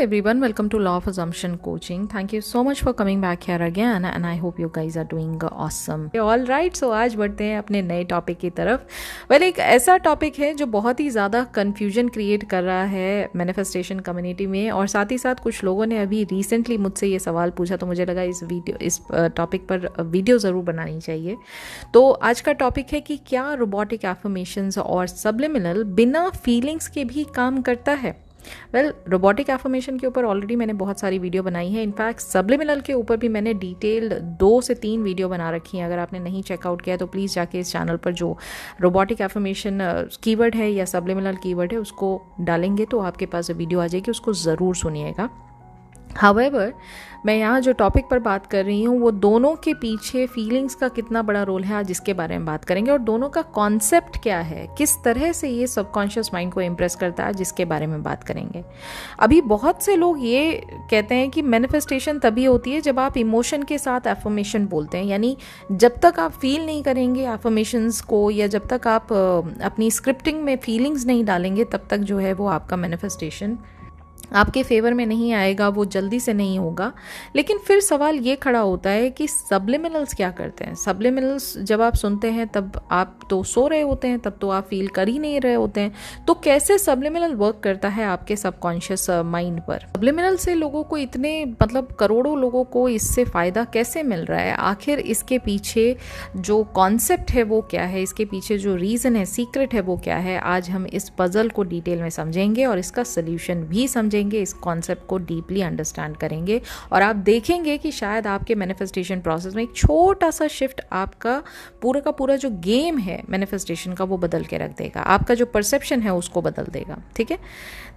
everyone, welcome to Law of Assumption Coaching. Thank you so much for coming back here again and I hope you guys are doing awesome. All right, so आज बढ़ते हैं अपने नए topic की तरफ. एक ऐसा topic है जो बहुत ही ज़्यादा कन्फ्यूजन क्रिएट कर रहा है मैनिफेस्टेशन कम्युनिटी में, और साथ ही साथ कुछ लोगों ने अभी रिसेंटली मुझसे ये सवाल पूछा, तो मुझे लगा इस टॉपिक पर वीडियो ज़रूर बनानी चाहिए. तो आज का टॉपिक है कि क्या रोबोटिक एफर्मेशंस और सब्लिमिनल बिना फीलिंग्स के भी काम करता है. रोबोटिक एफर्मेशन के ऊपर ऑलरेडी मैंने बहुत सारी वीडियो बनाई है. इनफैक्ट सब्लिमिनल के ऊपर भी मैंने डिटेल्ड 2 से 3 वीडियो बना रखी हैं. अगर आपने नहीं चेकआउट किया है तो प्लीज़ जाके इस चैनल पर जो रोबोटिक एफर्मेशन कीवर्ड है या सब्लिमिनल कीवर्ड है उसको डालेंगे तो आपके पास वीडियो आ जाएगी, उसको ज़रूर सुनिएगा. हाउएवर, मैं यहाँ जो टॉपिक पर बात कर रही हूँ वो दोनों के पीछे फीलिंग्स का कितना बड़ा रोल है, आज इसके बारे में बात करेंगे, और दोनों का कॉन्सेप्ट क्या है, किस तरह से ये सबकॉन्शियस माइंड को इम्प्रेस करता है, जिसके बारे में बात करेंगे. अभी बहुत से लोग ये कहते हैं कि मैनिफेस्टेशन तभी होती है जब आप इमोशन के साथ एफर्मेशन बोलते हैं. यानी जब तक आप फील नहीं करेंगे एफर्मेशंस को, या जब तक आप अपनी स्क्रिप्टिंग में फीलिंग्स नहीं डालेंगे, तब तक जो है वो आपका मैनिफेस्टेशन आपके फेवर में नहीं आएगा, वो जल्दी से नहीं होगा. लेकिन फिर सवाल ये खड़ा होता है कि सब्लिमिनल्स क्या करते हैं. सब्लिमिनल्स जब आप सुनते हैं तब आप तो सो रहे होते हैं, तब तो आप फील कर ही नहीं रहे होते हैं. तो कैसे सब्लिमिनल वर्क करता है आपके सबकॉन्शियस माइंड पर. सब्लिमिनल से लोगों को इतने करोड़ों लोगों को इससे फ़ायदा कैसे मिल रहा है, आखिर इसके पीछे जो कॉन्सेप्ट है वो क्या है, इसके पीछे जो रीज़न है, सीक्रेट है वो क्या है. आज हम इस पजल को डिटेल में समझेंगे और इसका सोल्यूशन भी समझेंगे, इस कॉन्सेप्ट को डीपली अंडरस्टैंड करेंगे, और आप देखेंगे कि शायद आपके मैनिफेस्टेशन प्रोसेस में एक छोटा सा शिफ्ट आपका पूरा का पूरा जो गेम है मैनिफेस्टेशन का वो बदल के रख देगा. आपका जो परसेप्शन है उसको बदल देगा. ठीक है,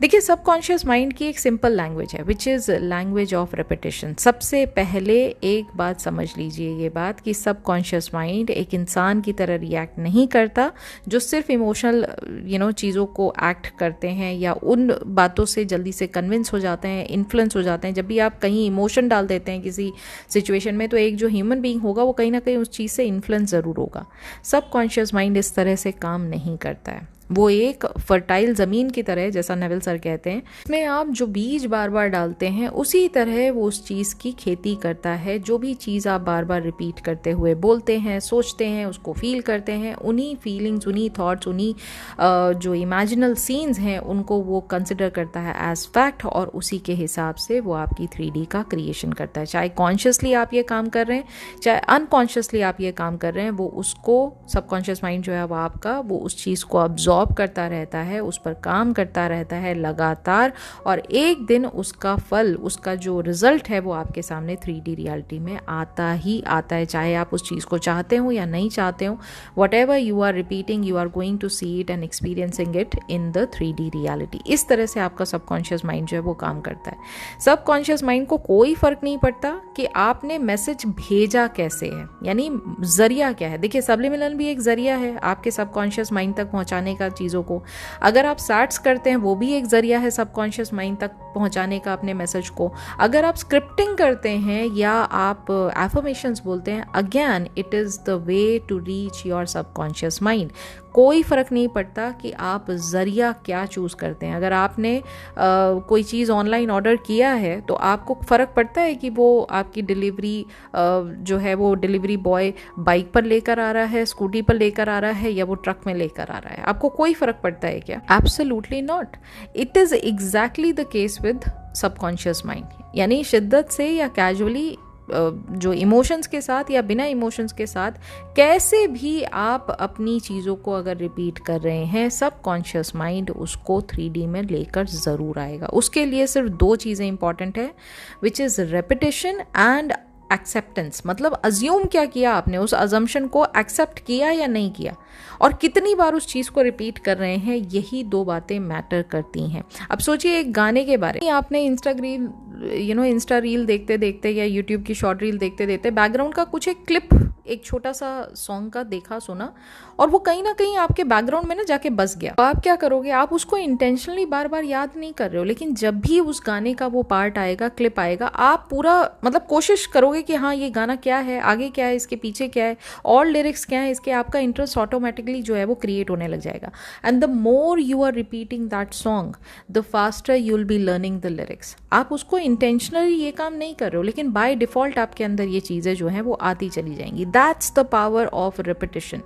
देखिए सबकॉन्शियस माइंड की एक सिंपल लैंग्वेज है which is language of repetition. सबसे पहले एक बात समझ लीजिए, ये बात कि सबकॉन्शियस माइंड एक इंसान की तरह रिएक्ट नहीं करता जो सिर्फ इमोशनल चीज़ों को एक्ट करते हैं या उन बातों से जल्दी से कन्विंस हो जाते हैं, इन्फ्लुएंस हो जाते हैं. जब भी आप कहीं इमोशन डाल देते हैं किसी सिचुएशन में, तो एक जो ह्यूमन बीइंग होगा वो कहीं ना कहीं उस चीज़ से इन्फ्लुएंस ज़रूर होगा. सबकॉन्शियस माइंड इस तरह से काम नहीं करता है. वो एक फर्टाइल ज़मीन की तरह है, जैसा नेविल सर कहते हैं. इसमें आप जो बीज बार बार डालते हैं उसी तरह वो उस चीज़ की खेती करता है. जो भी चीज़ आप बार बार रिपीट करते हुए बोलते हैं, सोचते हैं, उसको फील करते हैं, उन्हीं फीलिंग्स, उन्हीं थॉट्स, उन्हीं जो इमेजिनल सीन्स हैं उनको वो कंसिडर करता है एज फैक्ट, और उसी के हिसाब से वो आपकी 3D का क्रिएशन करता है. चाहे कॉन्शियसली आप ये काम कर रहे हैं, चाहे अनकॉन्शियसली आप ये काम कर रहे हैं, वो उसको सबकॉन्शियस माइंड जो है वो आपका वो उस चीज़ को ऑब्जॉर्व करता रहता है, उस पर काम करता रहता है लगातार, और एक दिन उसका फल, उसका जो रिजल्ट है वो आपके सामने 3D रियलिटी में आता ही आता है. चाहे आप उस चीज़ को चाहते हो या नहीं चाहते हो, whatever you are repeating, you are going to see it and experiencing it in the 3D reality. इस तरह से आपका सबकॉन्शियस माइंड जो है वो काम करता है. सबकॉन्शियस माइंड को कोई फर्क नहीं पड़ता कि आपने मैसेज भेजा कैसे है, यानी जरिया क्या है. देखिए सब्लिमिनल भी एक जरिया है आपके सबकॉन्शियस माइंड तक पहुंचाने का चीज़ों को. अगर आप सैट्स करते हैं वो भी एक जरिया है सबकॉन्शियस माइंड तक पहुंचाने का अपने मैसेज को. अगर आप स्क्रिप्टिंग करते हैं या आप एफर्मेशंस बोलते हैं, again it is the way to reach your subconscious mind. कोई फ़र्क नहीं पड़ता कि आप ज़रिया क्या चूज़ करते हैं. अगर आपने कोई चीज़ ऑनलाइन ऑर्डर किया है तो आपको फ़र्क पड़ता है कि वो आपकी डिलीवरी जो है वो डिलीवरी बॉय बाइक पर लेकर आ रहा है, स्कूटी पर लेकर आ रहा है, या वो ट्रक में लेकर आ रहा है. आपको कोई फ़र्क पड़ता है क्या? Absolutely not. It is exactly the case with subconscious mind. यानी शिद्दत से या कैजुअली जो इमोशंस के साथ या बिना इमोशंस के साथ कैसे भी आप अपनी चीज़ों को अगर रिपीट कर रहे हैं, सबकॉन्शियस माइंड उसको 3D में लेकर ज़रूर आएगा. उसके लिए सिर्फ 2 चीज़ें इंपॉर्टेंट है, which is repetition and acceptance. मतलब अज्यूम क्या किया आपने, उस अजम्पशन को एक्सेप्ट किया या नहीं किया, और कितनी बार उस चीज़ को रिपीट कर रहे हैं, यही 2 बातें मैटर करती हैं. अब सोचिए एक गाने के बारे में, आपने इंस्टा रील देखते देखते या यूट्यूब की शॉर्ट रील देखते देखते बैकग्राउंड का कुछ एक क्लिप एक छोटा सा सॉन्ग का देखा सुना और वो कहीं ना कहीं आपके बैकग्राउंड में ना जाके बस गया, तो आप क्या करोगे, आप उसको इंटेंशनली बार बार याद नहीं कर रहे हो, लेकिन जब भी उस गाने का वो पार्ट आएगा, क्लिप आएगा, आप पूरा मतलब कोशिश करोगे कि हाँ ये गाना क्या है, आगे क्या है, इसके पीछे क्या है, और लिरिक्स क्या है इसके, आपका इंटरेस्ट ऑटोमेटिकली जो है वो क्रिएट होने लग जाएगा। And the more you are repeating that song the faster you will be learning the lyrics. आप उसको इंटेंशनली ये काम नहीं कर रहे हो, लेकिन बाय डिफॉल्ट आपके अंदर ये चीज़ें जो हैं वो आती चली जाएंगी। That's the power of repetition.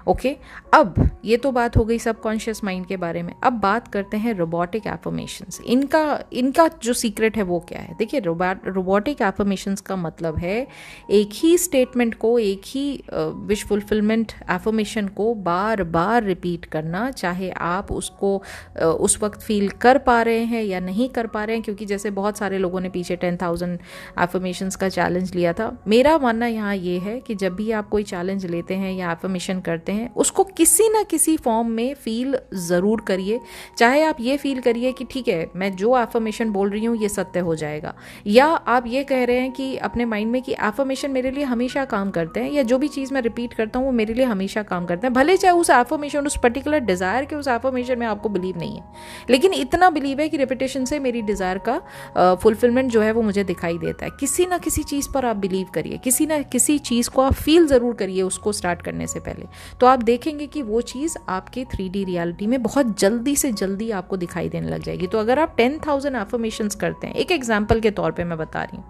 Okay, अब ये तो बात हो गई सबकॉन्शियस माइंड के बारे में। अब बात करते हैं रोबोटिक एफर्मेशंस। इनका जो सीक्रेट है वो क्या है। देखिए, रोबोटिक एफर्मेशंस का मतलब है एक ही स्टेटमेंट को, एक ही विश फुलफिलमेंट एफर्मेशन को बार बार रिपीट करना, चाहे आप उसको उस वक्त फील कर पा रहे हैं या नहीं कर पा रहे हैं। क्योंकि जैसे बहुत सारे लोगों ने पीछे 10,000 एफर्मेशंस का चैलेंज लिया था। मेरा मानना यहाँ ये है कि जब भी आप कोई चैलेंज लेते हैं या एफर्मेशन करते हैं, उसको किसी ना किसी फॉर्म में फील ज़रूर करिए। चाहे आप ये फील करिए कि ठीक है, मैं जो एफर्मेशन बोल रही हूँ ये सत्य हो जाएगा, या आप ये कह रहे हैं कि अपने माइंड में कि एफर्मेशन मेरे लिए हमेशा काम करते हैं, या जो भी चीज़ मैं रिपीट करता हूँ वो मेरे लिए हमेशा काम करते हैं। भले चाहे उस एफर्मेशन, उस पर्टिकुलर डिज़ायर के उस एफर्मेशन में आपको बिलीव नहीं है, लेकिन इतना बिलीव है कि रिपीटेशन से मेरी डिज़ायर का फुलफिलमेंट जो है वो मुझे दिखाई देता है। किसी ना किसी चीज़ पर आप बिलीव करिए, किसी ना किसी चीज़ को आप फील ज़रूर करिए उसको स्टार्ट करने से पहले, तो आप देखेंगे कि वो चीज़ आपके 3D रियलिटी में बहुत जल्दी से जल्दी आपको दिखाई देने लग जाएगी। तो अगर आप 10,000 एफर्मेशंस करते हैं, एक एग्जांपल के तौर पे मैं बता रही हूँ,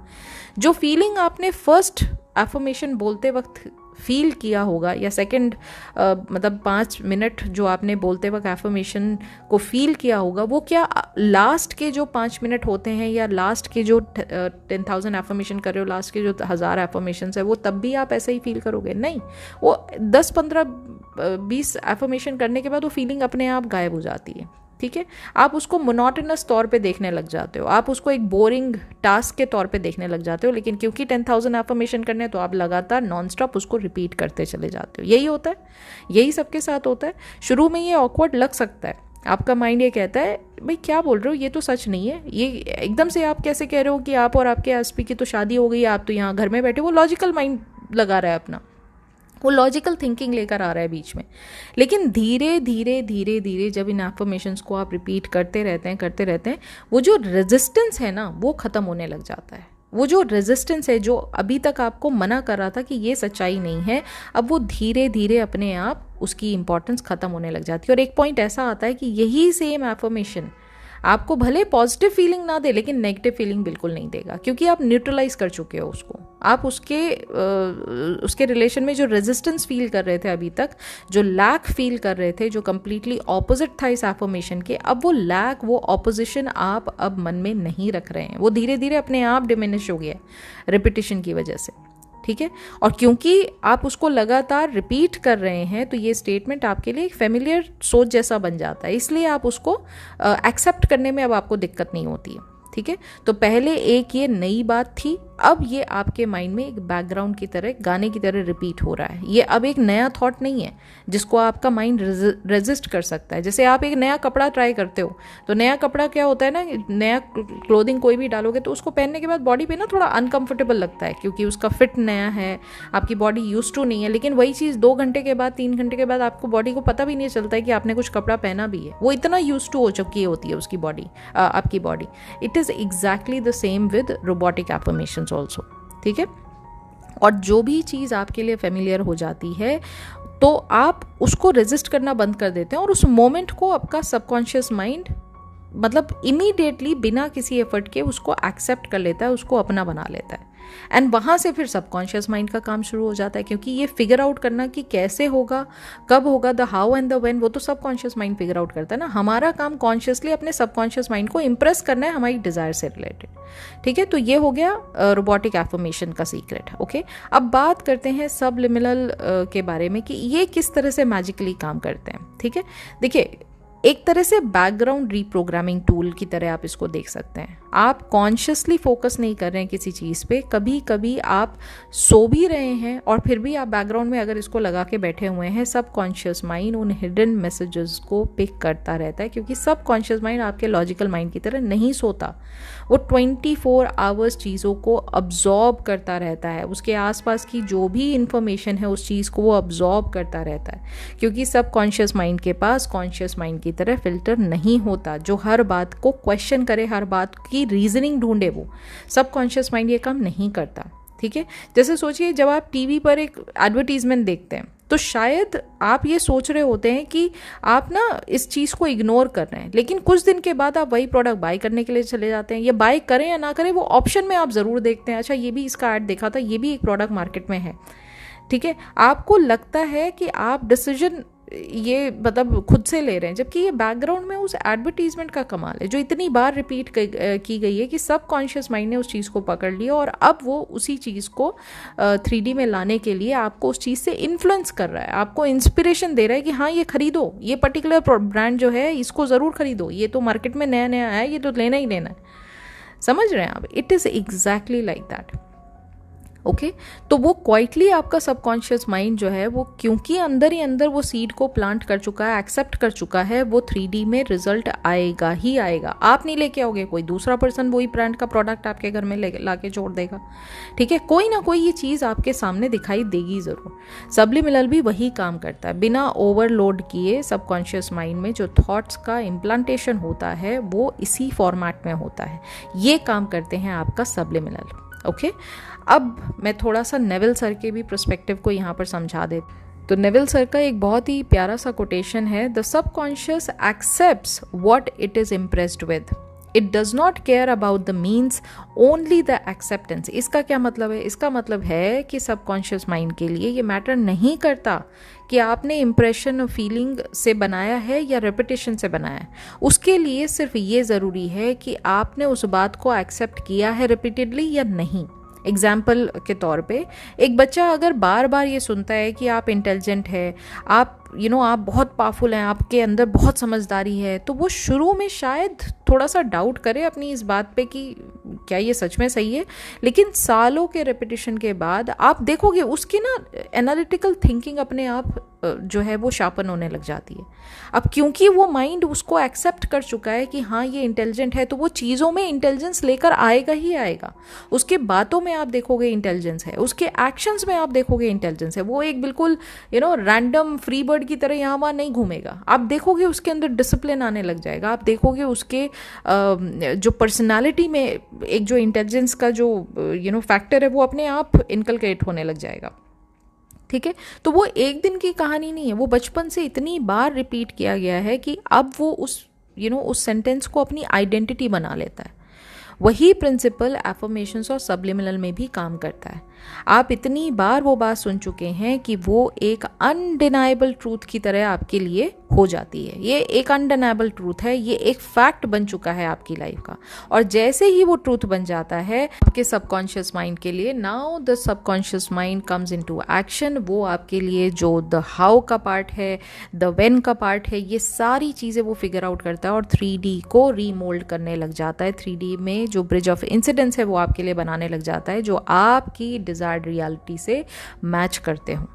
जो फीलिंग आपने फर्स्ट एफर्मेशन बोलते वक्त फील किया होगा, या सेकंड मतलब 5 मिनट जो आपने बोलते वक्त एफर्मेशन को फील किया होगा, वो क्या लास्ट के जो 5 मिनट होते हैं, या लास्ट के जो 10,000 एफर्मेशन कर रहे हो, लास्ट के जो 1000 एफर्मेशन है, वो तब भी आप ऐसे ही फील करोगे? नहीं, वो 10, 15, 20 एफर्मेशन करने के बाद वो फीलिंग अपने आप गायब हो जाती है। ठीक है, आप उसको मोनोटोनस तौर पे देखने लग जाते हो, आप उसको एक बोरिंग टास्क के तौर पे देखने लग जाते हो। लेकिन क्योंकि 10,000 एफर्मेशन करने हैं, तो आप लगातार नॉन स्टॉप उसको रिपीट करते चले जाते हो। यही होता है, यही सबके साथ होता है। शुरू में ये ऑकवर्ड लग सकता है, आपका माइंड ये कहता है भाई क्या बोल रहे हो, ये तो सच नहीं है, ये एकदम से आप कैसे कह रहे हो कि आप और आपके एसपी की तो शादी हो गई, आप तो यहाँ घर में बैठे। वो लॉजिकल माइंड लगा रहा है अपना, वो लॉजिकल थिंकिंग लेकर आ रहा है बीच में। लेकिन धीरे धीरे धीरे धीरे जब इन एफर्मेशंस को आप रिपीट करते रहते हैं, वो जो रेजिस्टेंस है ना, वो ख़त्म होने लग जाता है। वो जो रेजिस्टेंस है, जो अभी तक आपको मना कर रहा था कि ये सच्चाई नहीं है, अब वो धीरे धीरे अपने आप उसकी इंपॉर्टेंस ख़त्म होने लग जाती है। और एक पॉइंट ऐसा आता है कि यही सेम एफर्मेशन आपको भले पॉजिटिव फीलिंग ना दे, लेकिन नेगेटिव फीलिंग बिल्कुल नहीं देगा, क्योंकि आप न्यूट्रलाइज कर चुके हो उसको। आप उसके रिलेशन में जो रेजिस्टेंस फील कर रहे थे अभी तक, जो लैक फील कर रहे थे, जो कंप्लीटली ऑपोजिट था इस एफर्मेशन के, अब वो लैक, वो ऑपोजिशन आप अब मन में नहीं रख रहे हैं। वो धीरे धीरे अपने आप डिमिनिश हो गया रिपीटिशन की वजह से। ठीक है, और क्योंकि आप उसको लगातार रिपीट कर रहे हैं, तो ये स्टेटमेंट आपके लिए एक फेमिलियर सोच जैसा बन जाता है, इसलिए आप उसको एक्सेप्ट करने में अब आपको दिक्कत नहीं होती है। ठीक है, तो पहले एक ये नई बात थी, अब ये आपके माइंड में एक बैकग्राउंड की तरह, गाने की तरह रिपीट हो रहा है। ये अब एक नया थॉट नहीं है जिसको आपका माइंड रेजिस्ट कर सकता है। जैसे आप एक नया कपड़ा ट्राई करते हो, तो नया कपड़ा क्या होता है ना, नया क्लोथिंग कोई भी डालोगे तो उसको पहनने के बाद बॉडी पे ना थोड़ा अनकंफर्टेबल लगता है, क्योंकि उसका फिट नया है, आपकी बॉडी यूज टू नहीं है। लेकिन वही चीज़ 2 घंटे के बाद, 3 घंटे के बाद आपको बॉडी को पता भी नहीं चलता है कि आपने कुछ कपड़ा पहना भी है। वो इतना यूज टू हो चुकी होती है उसकी बॉडी, आपकी body. It is exactly the same with robotic affirmation also. ठीक है, और जो भी चीज़ आपके लिए फेमिलियर हो जाती है, तो आप उसको रेजिस्ट करना बंद कर देते हैं, और उस मोमेंट को आपका सबकॉन्शियस माइंड मतलब इमीडिएटली बिना किसी एफर्ट के उसको एक्सेप्ट कर लेता है, उसको अपना बना लेता है। एंड वहाँ से फिर सबकॉन्शियस माइंड का काम शुरू हो जाता है, क्योंकि ये फिगर आउट करना कि कैसे होगा, कब होगा, the how and the when, वो तो सबकॉन्शियस माइंड फिगर आउट करता है ना। हमारा काम कॉन्शियसली अपने सबकॉन्शियस माइंड को इम्प्रेस करना है हमारी डिज़ायर से रिलेटेड। ठीक है, तो ये हो गया रोबोटिक एफर्मेशन का सीक्रेट। ओके, अब बात करते हैं सबलिमिनल के बारे में कि ये किस तरह से मैजिकली काम करते हैं। ठीक है, देखिए, एक तरह से बैकग्राउंड रीप्रोग्रामिंग टूल की तरह आप इसको देख सकते हैं। आप कॉन्शियसली फोकस नहीं कर रहे हैं किसी चीज़ पे, कभी कभी आप सो भी रहे हैं और फिर भी आप बैकग्राउंड में अगर इसको लगा के बैठे हुए हैं, सब कॉन्शियस माइंड उन हिडन मैसेजेस को पिक करता रहता है, क्योंकि सब कॉन्शियस माइंड आपके लॉजिकल माइंड की तरह नहीं सोता। वो 24 आवर्स चीज़ों को अब्जॉर्ब करता रहता है, उसके आसपास की जो भी इंफॉर्मेशन है उस चीज़ को वो अब्जॉर्ब करता रहता है, क्योंकि सब कॉन्शियस माइंड के पास कॉन्शियस माइंड की तरह फिल्टर नहीं होता जो हर बात को क्वेश्चन करे, हर बात की रीजनिंग ढूंढे। वो सब कॉन्शियस माइंड ये काम नहीं करता। ठीक है, जैसे सोचिए जब आप टीवी पर एक एडवर्टीजमेंट देखते हैं तो शायद आप ये सोच रहे होते हैं कि आप ना इस चीज़ को इग्नोर कर रहे हैं, लेकिन कुछ दिन के बाद आप वही प्रोडक्ट बाय करने के लिए चले जाते हैं, या बाय करें या ना करें वो ऑप्शन में आप ज़रूर देखते हैं, अच्छा ये भी इसका ऐड देखा था, ये भी एक प्रोडक्ट मार्केट में है। ठीक है, आपको लगता है कि आप डिसीजन ये मतलब खुद से ले रहे हैं, जबकि ये बैकग्राउंड में उस एडवर्टीजमेंट का कमाल है जो इतनी बार रिपीट की गई है कि सब कॉन्शियस माइंड ने उस चीज़ को पकड़ लिया और अब वो उसी चीज़ को 3D में लाने के लिए आपको उस चीज़ से इन्फ्लुएंस कर रहा है, आपको इंस्पिरेशन दे रहा है कि हाँ ये खरीदो, ये पर्टिकुलर ब्रांड जो है इसको ज़रूर खरीदो, ये तो मार्केट में नया नया आया है, ये तो लेना ही लेना है। समझ रहे हैं आप? It is exactly like that. Okay, तो वो क्वाइटली आपका सबकॉन्शियस माइंड जो है वो, क्योंकि अंदर ही अंदर वो सीड को प्लांट कर चुका है, एक्सेप्ट कर चुका है, वो 3D में रिजल्ट आएगा ही आएगा। आप नहीं लेके आओगे, कोई दूसरा पर्सन वही ब्रांड का प्रोडक्ट आपके घर में ला के छोड़ देगा। ठीक है, कोई ना कोई ये चीज़ आपके सामने दिखाई देगी ज़रूर। सबलिमिनल भी वही काम करता है, बिना ओवरलोड किए सबकॉन्शियस माइंड में जो थॉट्स का इम्प्लांटेशन होता है वो इसी फॉर्मेट में होता है। ये काम करते हैं आपका सबलिमिनल। ओके, अब मैं थोड़ा सा नेविल सर के भी पर्सपेक्टिव को यहाँ पर समझा दे। तो नेविल सर का एक बहुत ही प्यारा सा कोटेशन है, the subconscious accepts what it is impressed with, it does not care about the means, only the acceptance. इसका क्या मतलब है? इसका मतलब है कि सबकॉन्शियस माइंड के लिए ये मैटर नहीं करता कि आपने इम्प्रेशन फीलिंग से बनाया है या रेपिटेशन से बनाया है, उसके लिए सिर्फ ये ज़रूरी है कि आपने उस बात को एक्सेप्ट किया है रिपीटेडली या नहीं। एग्जाम्पल के तौर पे एक बच्चा अगर बार बार ये सुनता है कि आप इंटेलिजेंट है, आप आप बहुत पावरफुल हैं, आपके अंदर बहुत समझदारी है, तो वो शुरू में शायद थोड़ा सा डाउट करे अपनी इस बात पे कि क्या ये सच में सही है, लेकिन सालों के रेपिटेशन के बाद आप देखोगे उसकी ना एनालिटिकल थिंकिंग अपने आप जो है वो शार्पन होने लग जाती है। अब क्योंकि वो माइंड उसको एक्सेप्ट कर चुका है कि हाँ ये इंटेलिजेंट है, तो वो चीज़ों में इंटेलिजेंस लेकर आएगा ही आएगा। उसके बातों में आप देखोगे इंटेलिजेंस है, उसके एक्शंस में आप देखोगे इंटेलिजेंस है। वो एक बिल्कुल रैंडम फ्री बर्ड की तरह यहाँ वहाँ नहीं घूमेगा। आप देखोगे उसके अंदर डिसिप्लिन आने लग जाएगा, आप देखोगे उसके जो पर्सनालिटी में एक जो इंटेलिजेंस का जो फैक्टर है वो अपने आप इनकलकेट होने लग जाएगा। ठीक है, तो वो एक दिन की कहानी नहीं है, वो बचपन से इतनी बार रिपीट किया गया है कि अब वो उस सेंटेंस को अपनी आइडेंटिटी बना लेता है। वही प्रिंसिपल एफर्मेशंस और सबलिमिनल में भी काम करता है। आप इतनी बार वो बात सुन चुके हैं कि वो एक अनडिनाइबल ट्रूथ की तरह आपके लिए हो जाती है। ये एक अनडिनाइबल ट्रूथ है, ये एक फैक्ट बन चुका है आपकी लाइफ का। और जैसे ही वो ट्रूथ बन जाता है आपके सबकॉन्शियस माइंड के लिए, now the subconscious mind comes into action. वो आपके लिए जो द हाउ का पार्ट है, द व्हेन का पार्ट है, ये सारी चीज़ें वो फिगर आउट करता है और 3D को रीमोल्ड करने लग जाता है। 3D में जो ब्रिज ऑफ इंसिडेंस है वो आपके लिए बनाने लग जाता है, जो आपकी डिजायर्ड रियलिटी से मैच करते हो।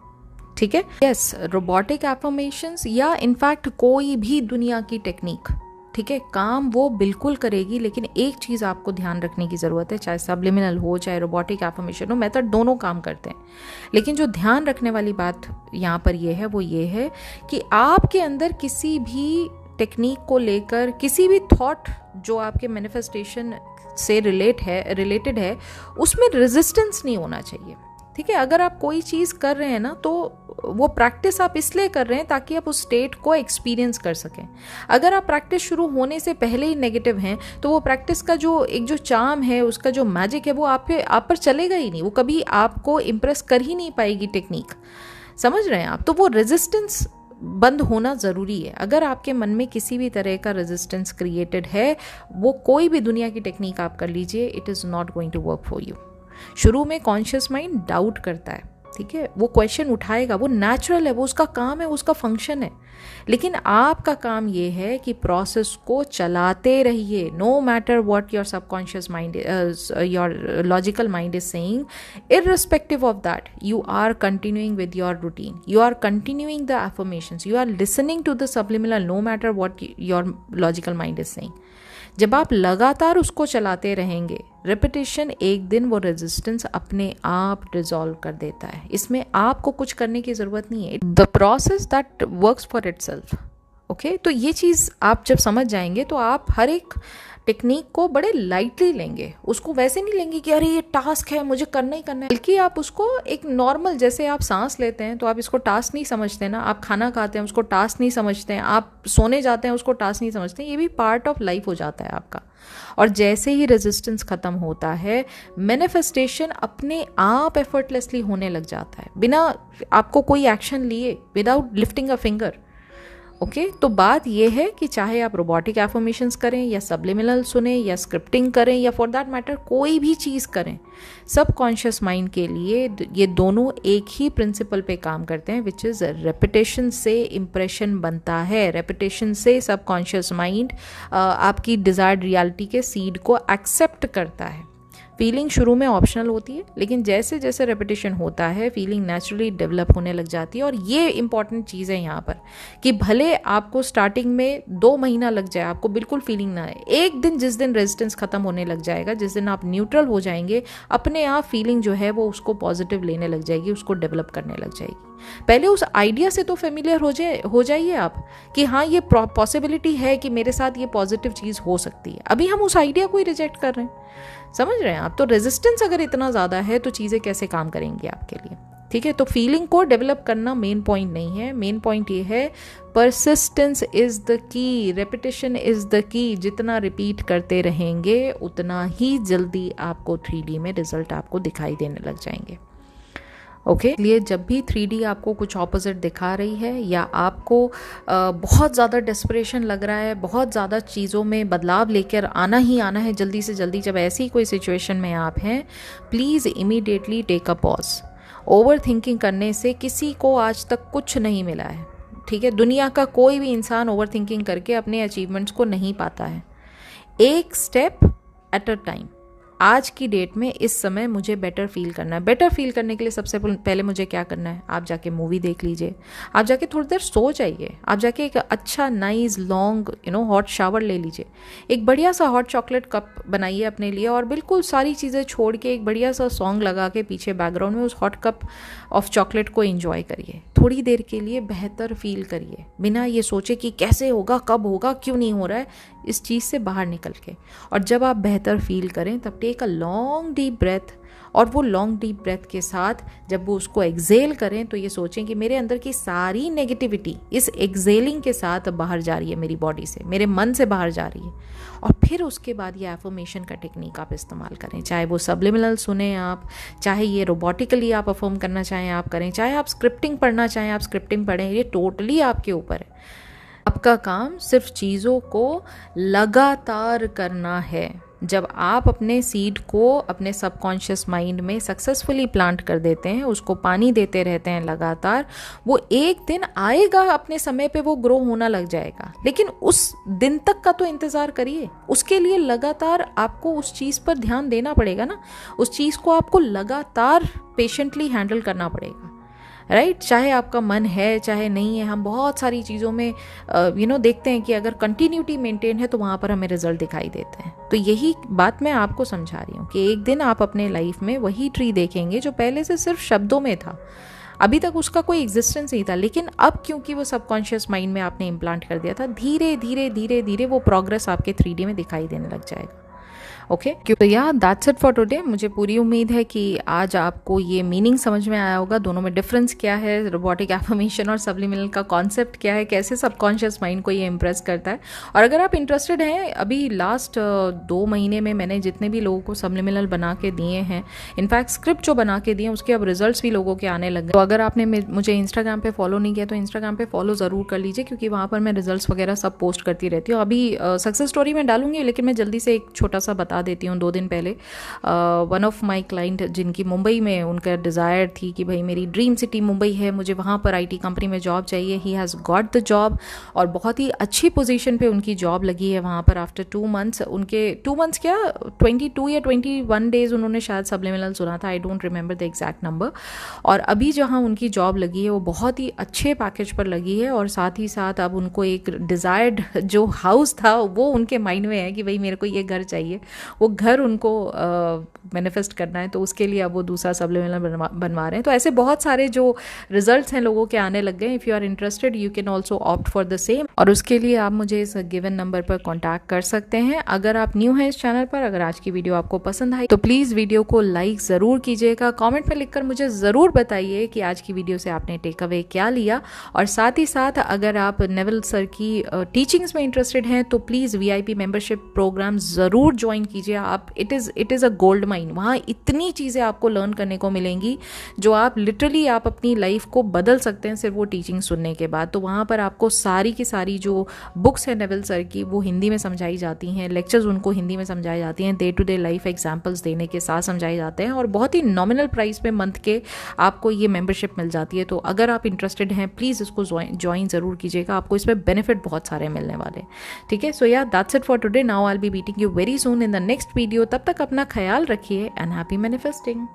ठीक है, यस, रोबोटिक एफर्मेशंस या इनफैक्ट कोई भी दुनिया की टेक्निक, ठीक है, काम वो बिल्कुल करेगी, लेकिन एक चीज़ आपको ध्यान रखने की ज़रूरत है, चाहे सबलिमिनल हो चाहे रोबोटिक एफर्मेशन हो, मेथड दोनों काम करते हैं। लेकिन जो ध्यान रखने वाली बात यहाँ पर ये है, वो ये है कि आपके अंदर किसी भी टेक्निक को लेकर, किसी भी थॉट जो आपके मैनिफेस्टेशन से रिलेटेड है, उसमें रेजिस्टेंस नहीं होना चाहिए। ठीक है, अगर आप कोई चीज़ कर रहे हैं ना, तो वो प्रैक्टिस आप इसलिए कर रहे हैं ताकि आप उस स्टेट को एक्सपीरियंस कर सकें। अगर आप प्रैक्टिस शुरू होने से पहले ही नेगेटिव हैं, तो वो प्रैक्टिस का जो चार्म है, उसका जो मैजिक है, वो आप पर चलेगा ही नहीं, वो कभी आपको इम्प्रेस कर ही नहीं पाएगी टेक्निक। समझ रहे हैं आप? तो वो रेजिस्टेंस बंद होना ज़रूरी है। अगर आपके मन में किसी भी तरह का रेजिस्टेंस क्रिएटेड है, वो कोई भी दुनिया की टेक्निक आप कर लीजिए, it is not going to work for you. शुरू में कॉन्शियस माइंड डाउट करता है, ठीक है, वो क्वेश्चन उठाएगा, वो नेचुरल है, वो उसका काम है, उसका फंक्शन है। लेकिन आपका काम ये है कि प्रोसेस को चलाते रहिए, no matter what your subconscious mind, your logical mind is saying, irrespective of that you are continuing with your routine, you are continuing the affirmations, you are listening to the subliminal no matter what your logical mind is saying. जब आप लगातार उसको चलाते रहेंगे, repetition एक दिन वो resistance अपने आप डिसॉल्व कर देता है। इसमें आपको कुछ करने की ज़रूरत नहीं है, the process that works for itself. Okay, तो ये चीज़ आप जब समझ जाएंगे तो आप हर एक टेक्निक को बड़े लाइटली लेंगे, उसको वैसे नहीं लेंगे कि अरे ये टास्क है मुझे करना ही करना है, बल्कि आप उसको एक नॉर्मल, जैसे आप सांस लेते हैं तो आप इसको टास्क नहीं समझते ना, आप खाना खाते हैं उसको टास्क नहीं समझते हैं, आप सोने जाते हैं उसको टास्क नहीं समझते हैं, ये भी पार्ट ऑफ लाइफ हो जाता है आपका। और जैसे ही रेजिस्टेंस खत्म होता है, मैनिफेस्टेशन अपने आप एफर्टलेसली होने लग जाता है, बिना आपको कोई एक्शन लिए, without lifting a finger. Okay, तो बात यह है कि चाहे आप रोबोटिक एफर्मेशंस करें या सब्लिमिनल सुने या स्क्रिप्टिंग करें या फॉर दैट मैटर कोई भी चीज़ करें, सबकॉन्शियस माइंड के लिए ये दोनों एक ही प्रिंसिपल पे काम करते हैं, विच इज़ रेपिटेशन से इम्प्रेशन बनता है, रेपिटेशन से सबकॉन्शियस माइंड आपकी डिज़ायर्ड रियलिटी के सीड को एक्सेप्ट करता है। फीलिंग शुरू में ऑप्शनल होती है, लेकिन जैसे जैसे रेपिटेशन होता है फीलिंग नेचुरली डेवलप होने लग जाती है। और ये इंपॉर्टेंट चीज़ है यहाँ पर कि भले आपको स्टार्टिंग में 2 महीना लग जाए, आपको बिल्कुल फीलिंग ना आए, एक दिन जिस दिन रेजिस्टेंस खत्म होने लग जाएगा, जिस दिन आप न्यूट्रल हो जाएंगे, अपने आप फीलिंग जो है वो उसको पॉजिटिव लेने लग जाएगी, उसको डेवलप करने लग जाएगी। पहले उस आइडिया से तो फेमिलियर हो जाइए आप कि हाँ ये पॉसिबिलिटी है कि मेरे साथ ये पॉजिटिव चीज़ हो सकती है। अभी हम उस आइडिया को ही रिजेक्ट कर रहे हैं, समझ रहे हैं आप? तो रेजिस्टेंस अगर इतना ज़्यादा है तो चीज़ें कैसे काम करेंगी आपके लिए? ठीक है, तो फीलिंग को डेवलप करना मेन पॉइंट नहीं है, मेन पॉइंट ये है persistence is the key, repetition is the key. जितना रिपीट करते रहेंगे उतना ही जल्दी आपको 3D में रिजल्ट आपको दिखाई देने लग जाएंगे। ओके, इसलिए जब भी 3D आपको कुछ ऑपोजिट दिखा रही है या आपको बहुत ज़्यादा डेस्परेशन लग रहा है, बहुत ज़्यादा चीज़ों में बदलाव लेकर आना ही आना है जल्दी से जल्दी, जब ऐसी कोई सिचुएशन में आप हैं, please immediately take a pause. Over thinking करने से किसी को आज तक कुछ नहीं मिला है, ठीक है? दुनिया का कोई भी इंसान ओवर थिंकिंग करके अपने अचीवमेंट्स को नहीं पाता है। एक स्टेप एट अ टाइम। आज की डेट में इस समय मुझे बेटर फील करना है। बेटर फील करने के लिए सबसे पहले मुझे क्या करना है? आप जाके मूवी देख लीजिए, आप जाके थोड़ी देर सो जाइए, आप जाके एक अच्छा नाइस लॉन्ग हॉट शावर ले लीजिए, एक बढ़िया सा हॉट चॉकलेट कप बनाइए अपने लिए और बिल्कुल सारी चीज़ें छोड़ के एक बढ़िया सा सॉन्ग लगा के पीछे बैकग्राउंड में उस हॉट कप ऑफ चॉकलेट को एंजॉय करिए। थोड़ी देर के लिए बेहतर फील करिए, बिना ये सोचे कि कैसे होगा, कब होगा, क्यों नहीं हो रहा है, इस चीज़ से बाहर निकल के। और जब आप बेहतर फील करें तब take a long deep breath, और वो लॉन्ग डीप ब्रेथ के साथ जब वो उसको एक्सेल करें तो ये सोचें कि मेरे अंदर की सारी नेगेटिविटी इस एक्सेलिंग के साथ बाहर जा रही है, मेरी बॉडी से, मेरे मन से बाहर जा रही है। और फिर उसके बाद ये एफर्मेशन का टेक्निक आप इस्तेमाल करें, चाहे वो सब्लिमिनल सुने आप, चाहे ये रोबोटिकली आप अफर्म करना चाहें आप करें, चाहे आप स्क्रिप्टिंग पढ़ना चाहें आप स्क्रिप्टिंग पढ़ें, ये टोटली आपके ऊपर है। आपका काम सिर्फ चीज़ों को लगातार करना है। जब आप अपने सीड को अपने सबकॉन्शियस माइंड में सक्सेसफुली प्लांट कर देते हैं, उसको पानी देते रहते हैं लगातार, वो एक दिन आएगा अपने समय पे वो ग्रो होना लग जाएगा। लेकिन उस दिन तक का तो इंतज़ार करिए, उसके लिए लगातार आपको उस चीज़ पर ध्यान देना पड़ेगा ना, उस चीज़ को आपको लगातार पेशेंटली हैंडल करना पड़ेगा, राइट? चाहे आपका मन है चाहे नहीं है, हम बहुत सारी चीज़ों में देखते हैं कि अगर कंटिन्यूटी मेंटेन है तो वहाँ पर हमें रिजल्ट दिखाई देते हैं। तो यही बात मैं आपको समझा रही हूँ कि एक दिन आप अपने लाइफ में वही ट्री देखेंगे जो पहले से सिर्फ शब्दों में था, अभी तक उसका कोई एग्जिस्टेंस नहीं था, लेकिन अब क्योंकि वो सबकॉन्शियस माइंड में आपने इम्प्लांट कर दिया था, धीरे धीरे धीरे धीरे वो प्रोग्रेस आपके 3D में दिखाई देने लग जाएगा। ओके, तो या दैट्स इट फॉर टुडे। मुझे पूरी उम्मीद है कि आज आपको ये मीनिंग समझ में आया होगा, दोनों में डिफरेंस क्या है, रोबोटिक एफर्मेशन और सब्लिमिनल का कॉन्सेप्ट क्या है, कैसे सबकॉन्शियस माइंड को ये इम्प्रेस करता है। और अगर आप इंटरेस्टेड हैं, अभी लास्ट 2 महीने में मैंने जितने भी लोगों को सब्लिमिनल बना के दिए हैं, इनफैक्ट स्क्रिप्ट जो बना के दिए उसके अब रिजल्ट्स भी लोगों के आने लगे। तो अगर आपने मुझे इंस्टाग्राम पे फॉलो नहीं किया तो इंस्टाग्राम पे फॉलो ज़रूर कर लीजिए, क्योंकि वहाँ पर मैं रिजल्ट्स वगैरह सब पोस्ट करती रहती हूँ। अभी सक्सेस स्टोरी में डालूंगी, लेकिन मैं जल्दी से एक छोटा सा बता देती हूँ 2 दिन पहले। वन ऑफ माई क्लाइंट जिनकी मुंबई में उनका डिज़ायर थी कि भाई मेरी ड्रीम सिटी मुंबई है, मुझे वहाँ पर IT कंपनी में जॉब चाहिए। He has got the job और बहुत ही अच्छी पोजीशन पे उनकी जॉब लगी है वहाँ पर। आफ्टर 2 मंथ्स, उनके 2 मंथ्स क्या 22 या 21 डेज़ उन्होंने शायद सबलिमिनल सुना था, I don't remember the exact number. और अभी जहाँ उनकी जॉब लगी है वो बहुत ही अच्छे पैकेज पर लगी है और साथ ही साथ अब उनको एक डिज़ायर्ड जो हाउस था वो उनके माइंड में है कि भाई मेरे को ये घर चाहिए, वो घर उनको मैनिफेस्ट करना है, तो उसके लिए अब वो दूसरा सबलिमिनल बनवा रहे हैं। तो ऐसे बहुत सारे जो रिजल्ट्स हैं लोगों के आने लग गए। If you are interested you can also opt for the same, और उसके लिए आप मुझे इस गिवन नंबर पर कॉन्टैक्ट कर सकते हैं। अगर आप न्यू हैं इस चैनल पर, अगर आज की वीडियो आपको पसंद आई तो प्लीज़ वीडियो को लाइक ज़रूर कीजिएगा। कॉमेंट पर लिखकर मुझे ज़रूर बताइए कि आज की वीडियो से आपने टेक अवे क्या लिया। और साथ ही साथ अगर आप नेवल सर की टीचिंग्स में इंटरेस्टेड हैं तो प्लीज़ VIP मेंबरशिप प्रोग्राम ज़रूर ज्वाइन कीजिए आप। It is a gold mine. वहाँ इतनी चीज़ें आपको लर्न करने को मिलेंगी जो आप लिटरली आप अपनी लाइफ को बदल सकते हैं सिर्फ वो टीचिंग सुनने के बाद। तो वहाँ पर आपको सारी की सारी जो बुक्स है नेवल सर की वो हिंदी में समझाई जाती हैं, लेक्चर्स उनको हिंदी में समझाई जाती हैं, day to day life examples देने के साथ समझाए जाते हैं और बहुत ही नॉमिनल प्राइस पे मंथ के आपको ये मेंबरशिप मिल जाती है। तो अगर आप इंटरेस्टेड हैं प्लीज़ इसको ज्वाइन ज़रूर कीजिएगा, आपको इसमें बेनिफिट बहुत सारे मिलने वाले। ठीक है, सो या that's it for today. Now I will be meeting you very soon in the next video. तब तक अपना ख्याल रखिए एंड हैप्पी मैनिफेस्टिंग।